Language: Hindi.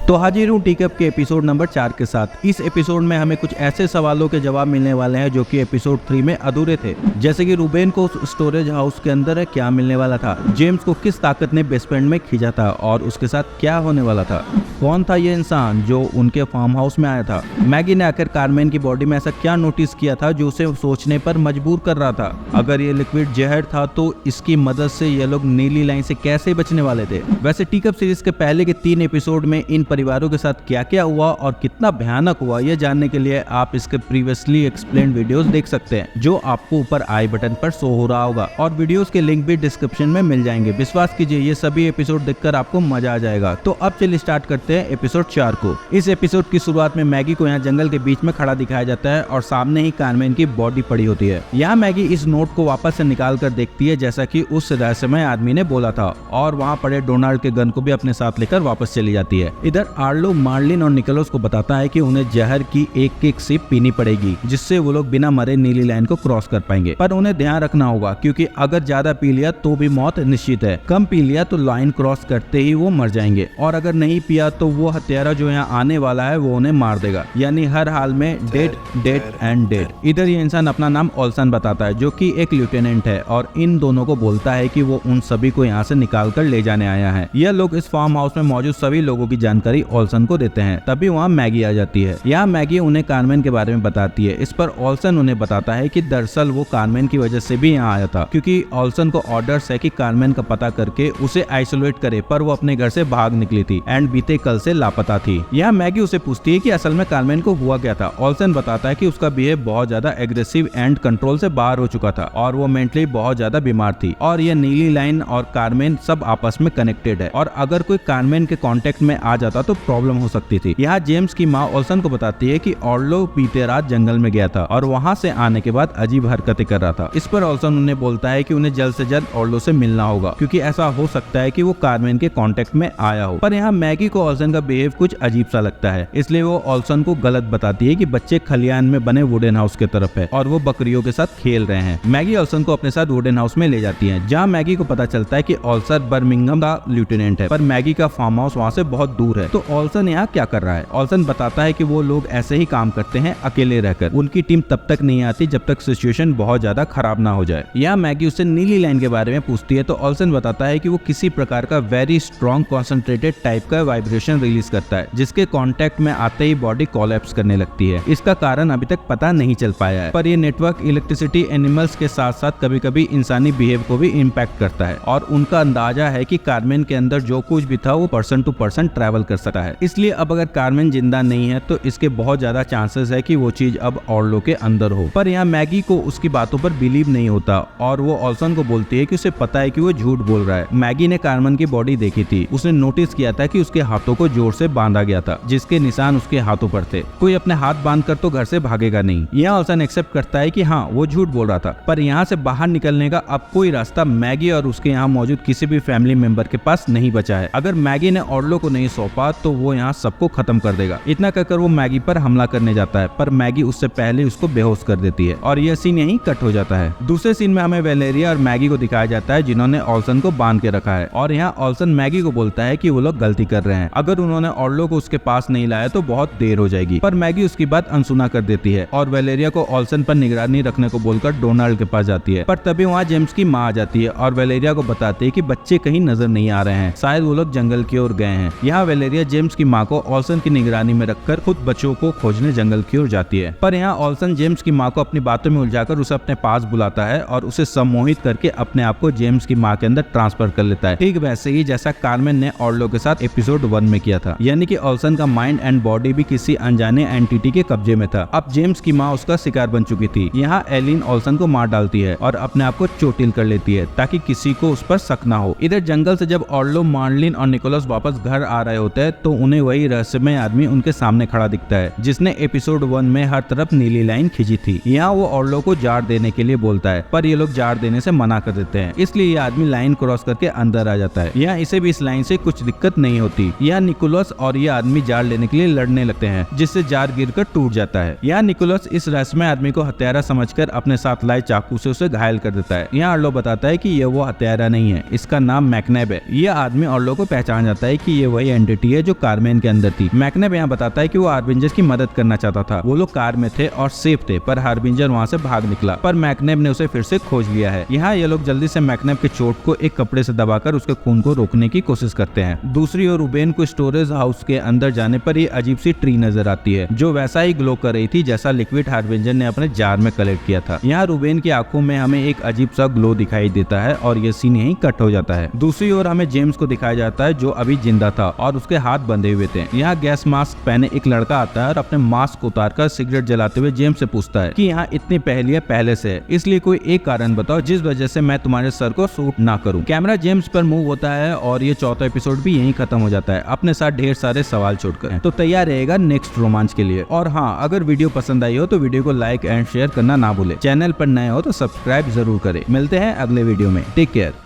तो हाजिर हूँ टीकअप के एपिसोड नंबर 4 के साथ। इस एपिसोड में हमें कुछ ऐसे सवालों के जवाब मिलने वाले हैं जो कि एपिसोड 3 में अधूरे थे। जैसे कि रूबेन को स्टोरेज हाउस के अंदर क्या मिलने वाला था, जेम्स को किस ताकत ने बेसमेंट में खींचा था और उसके साथ क्या होने वाला था, कौन था ये इंसान जो उनके फार्म हाउस में आया था, मैगी ने आखिर कारमेन की बॉडी में ऐसा क्या नोटिस किया था जो उसे सोचने पर मजबूर कर रहा था, अगर ये लिक्विड जहर था तो इसकी मदद से ये लोग नीली लाइन से कैसे बचने वाले थे। वैसे टीकअप सीरीज के पहले के 3 एपिसोड में इन परिवारों के साथ क्या क्या हुआ और कितना भयानक हुआ, यह जानने के लिए आप इसके प्रीवियसली एक्सप्लेन्ड वीडियोस देख सकते हैं जो आपको ऊपर आई बटन पर शो हो रहा होगा और वीडियोस के लिंक भी डिस्क्रिप्शन में मिल जाएंगे। विश्वास कीजिए ये सभी एपिसोड देखकर आपको मजा आ जाएगा। तो अब चलिए स्टार्ट करते हैं एपिसोड 4 को। इस एपिसोड की शुरुआत में मैगी को यहाँ जंगल के बीच में खड़ा दिखाया जाता है और सामने ही कारमेन की बॉडी पड़ी होती है। यहाँ मैगी इस नोट को वापस से निकाल कर देखती है जैसा कि उस रहस्यमय आदमी ने बोला था और वहाँ पड़े डोनाल्ड के गन को भी अपने साथ लेकर वापस चली जाती है। इधर आर्लो मार्लिन और निकोलस को बताता है कि उन्हें जहर की एक सिप पीनी पड़ेगी जिससे वो लोग बिना मरे नीली लाइन को क्रॉस कर पाएंगे, पर उन्हें ध्यान रखना होगा क्योंकि अगर ज्यादा पी लिया तो भी मौत निश्चित है, कम पी लिया तो लाइन क्रॉस करते ही वो मर जाएंगे और अगर नहीं पिया तो वो हत्यारा जो यहाँ आने वाला है वो उन्हें मार देगा, यानी हर हाल में डेड डेड एंड डेड। इधर ये इंसान अपना नाम ओल्सन बताता है जो कि एक लेफ्टिनेंट है और इन दोनों को बोलता है कि वो उन सभी को यहाँ से निकाल कर ले जाने आया है। यह लोग इस फार्म हाउस में मौजूद सभी लोगों की जानकारी ओल्सन को देते हैं। तभी वहाँ मैगी आ जाती है। यहाँ मैगी उन्हें कारमेन के बारे में बताती है। इस पर ओल्सन उन्हें बताता है कि दरअसल वो कारमेन की वजह से भी यहाँ आया था क्योंकि ओल्सन को ऑर्डर्स है कि कारमेन का पता करके उसे आइसोलेट करे, पर वो अपने घर से भाग निकली थी एंड बीते कल से लापता थी। यहाँ मैगी उसे पूछती है कि असल में कारमेन को हुआ क्या था। ओल्सन बताता है कि उसका बिहेव बहुत ज्यादा एग्रेसिव एंड कंट्रोल से बाहर हो चुका था और वो मेंटली बहुत ज्यादा बीमार थी और ये नीली लाइन और कारमेन सब आपस में कनेक्टेड है और अगर कोई कारमेन के कांटेक्ट में आ जाता तो प्रॉब्लम हो सकती थी। यहाँ जेम्स की माँ ओल्सन को बताती है कि ऑर्लो बीते रात जंगल में गया था और वहाँ से आने के बाद अजीब हरकतें कर रहा था। इस पर ओल्सन उन्हें बोलता है कि उन्हें जल्द से जल्द ऑर्लो से मिलना होगा क्योंकि ऐसा हो सकता है कि वो कारमेन के कांटेक्ट में आया हो। पर यहाँ मैगी को ओल्सन का बिहेव कुछ अजीब सा लगता है, इसलिए वो ओल्सन को गलत बताती है कि बच्चे खलियान में बने वुडन हाउस की तरफ है और वो बकरियों के साथ खेल रहे हैं। मैगी ओल्सन को अपने साथ वुडन हाउस में ले जाती है जहाँ मैगी को पता चलता है कि ओल्सन बर्मिंघम का लेफ्टिनेंट है, पर मैगी का फार्म हाउस वहाँ से बहुत दूर है। तो ओल्सन यहाँ क्या कर रहा है? ओल्सन बताता है कि वो लोग ऐसे ही काम करते हैं अकेले रहकर, उनकी टीम तब तक नहीं आती जब तक सिचुएशन बहुत ज्यादा खराब ना हो जाए। यहाँ मैगी उससे नीली लाइन के बारे में पूछती है तो ओल्सन बताता है कि वो किसी प्रकार का वेरी स्ट्रॉन्ग कॉन्सेंट्रेटेड टाइप का वाइब्रेशन रिलीज करता है जिसके कांटेक्ट में आते ही बॉडी कोलैप्स करने लगती है। इसका कारण अभी तक पता नहीं चल पाया है, पर ये नेटवर्क इलेक्ट्रिसिटी एनिमल्स के साथ साथ कभी कभी इंसानी बिहेव को भी इम्पैक्ट करता है और उनका अंदाजा है कि कारमेन के अंदर जो कुछ भी था वो पर्सन टू पर्सन ट्रैवल कर सकता है। इसलिए अब अगर कारमेन जिंदा नहीं है तो इसके बहुत ज्यादा चांसेस है कि वो चीज अब ऑर्लो के अंदर हो। पर यहाँ मैगी को उसकी बातों पर बिलीव नहीं होता और वो ओल्सन को बोलती है कि उसे पता है कि वो झूठ बोल रहा है। मैगी ने कारमेन की बॉडी देखी थी, उसने नोटिस किया था कि उसके हाथों को जोर से बांधा गया था जिसके निशान उसके हाथों पर थे। कोई अपने हाथ बांध कर तो घर से भागेगा नहीं। यहाँ ओल्सन एक्सेप्ट करता है कि हाँ वो झूठ बोल रहा था, पर यहाँ से बाहर निकलने का अब कोई रास्ता मैगी और उसके यहाँ मौजूद किसी भी फैमिली मेंबर के पास नहीं बचा है। अगर मैगी ने ऑर्लो को नहीं सौंपा तो वो यहाँ सबको खत्म कर देगा। इतना कहकर वो मैगी पर हमला करने जाता है, पर मैगी उससे पहले उसको बेहोश कर देती है और यह सीन यहीं कट हो जाता है। दूसरे सीन में हमें वेलेरिया और मैगी को दिखाया जाता है जिन्होंने ओल्सन को बांध के रखा है और यहाँ ओल्सन मैगी को बोलता है कि वो लोग गलती कर रहे हैं, अगर उन्होंने ऑर्लो को उसके पास नहीं लाया तो बहुत देर हो जाएगी। पर मैगी उसकी बात अनसुना कर देती है और वेलेरिया को ओल्सन पर निगरानी रखने को बोलकर डोनाल्ड के पास जाती है। पर तभी वहाँ जेम्स की माँ आ जाती है और वेलेरिया को बताती है कि बच्चे कहीं नजर नहीं आ रहे हैं, शायद वो लोग जंगल की ओर गए हैं। यहाँ वेलेरिया जेम्स की माँ को ओल्सन की निगरानी में रखकर खुद बच्चों को खोजने जंगल की ओर जाती है। पर यहाँ ओल्सन जेम्स की माँ को अपनी बातों में उलझाकर उसे अपने पास बुलाता है और उसे सम्मोहित करके अपने आप को जेम्स की माँ के अंदर ट्रांसफर कर लेता है, ठीक वैसे ही जैसा कारमेन ने ऑर्लो के साथ एपिसोड 1 में किया था। यानी कि ओल्सन का माइंड एंड बॉडी भी किसी अनजाने एंटिटी के कब्जे में था। अब जेम्स की माँ उसका शिकार बन चुकी थी। यहाँ एलिन ओल्सन को मार डालती है और अपने आप को चोटिल कर लेती है ताकि किसी को उस पर शक ना हो। इधर जंगल से जब ऑर्लो, मार्लिन और निकोलस वापस घर आ रहे होते हैं तो उन्हें वही रहस्यमय आदमी उनके सामने खड़ा दिखता है जिसने एपिसोड 1 में हर तरफ नीली लाइन खींची थी। यहाँ वो ऑर्लो को जार देने के लिए बोलता है, पर ये लोग जार देने से मना कर देते हैं, इसलिए ये आदमी लाइन क्रॉस करके अंदर आ जाता है। यहाँ इसे भी इस लाइन से कुछ दिक्कत नहीं होती। यहाँ निकोलस और ये आदमी जार लेने के लिए लड़ने लगते हैं जिससे जार गिरकर टूट जाता है। यहाँ निकोलस इस रहस्यमय आदमी को हत्यारा समझकर अपने साथ लाए चाकू से उसे घायल कर देता है। यहाँ ऑर्लो बताता है कि ये वो हत्यारा नहीं है, इसका नाम मैकनेब है। यह आदमी ऑर्लो को पहचान जाता है कि ये वही एंटिटी है जो कारमेन के अंदर थी। मैकनेब यहाँ बताता है कि वो हार्बिंजर की मदद करना चाहता था। वो लोग कार में थे और सेफ थे, पर हार्बिंजर वहाँ से भाग निकला, पर मैकनेब ने उसे फिर से खोज लिया है। यहाँ ये लोग जल्दी से मैकनेब के चोट को एक कपड़े से दबाकर उसके खून को रोकने की कोशिश करते हैं। दूसरी ओर रूबेन को स्टोरेज हाउस के अंदर जाने पर ये अजीब सी ट्री नजर आती है जो वैसा ही ग्लो कर रही थी जैसा लिक्विड हार्बिंजर ने अपने जार में कलेक्ट किया था। यहाँ रूबेन की आंखों में हमें एक अजीब सा ग्लो दिखाई देता है और ये सीन यहीं कट हो जाता है। दूसरी ओर हमें जेम्स को दिखाया जाता है जो अभी जिंदा था और उसके हाथ बंधे हुए थे। यहाँ गैस मास्क पहने एक लड़का आता है और अपने मास्क उतारकर सिगरेट जलाते हुए जेम्स से पूछता है कि यहाँ इतनी पहेलियां पहले से है, इसलिए कोई एक कारण बताओ जिस वजह से मैं तुम्हारे सर को शूट ना करूं। कैमरा जेम्स पर मूव होता है और ये चौथा एपिसोड भी यहीं खत्म हो जाता है, अपने साथ ढेर सारे सवाल छोड़कर। तो तैयार रहेगा नेक्स्ट रोमांच के लिए। और हाँ, अगर वीडियो पसंद आई हो तो वीडियो को लाइक एंड शेयर करना ना भूले। चैनल पर नए हो तो सब्सक्राइब जरूर करें। मिलते हैं अगले वीडियो में। Take care.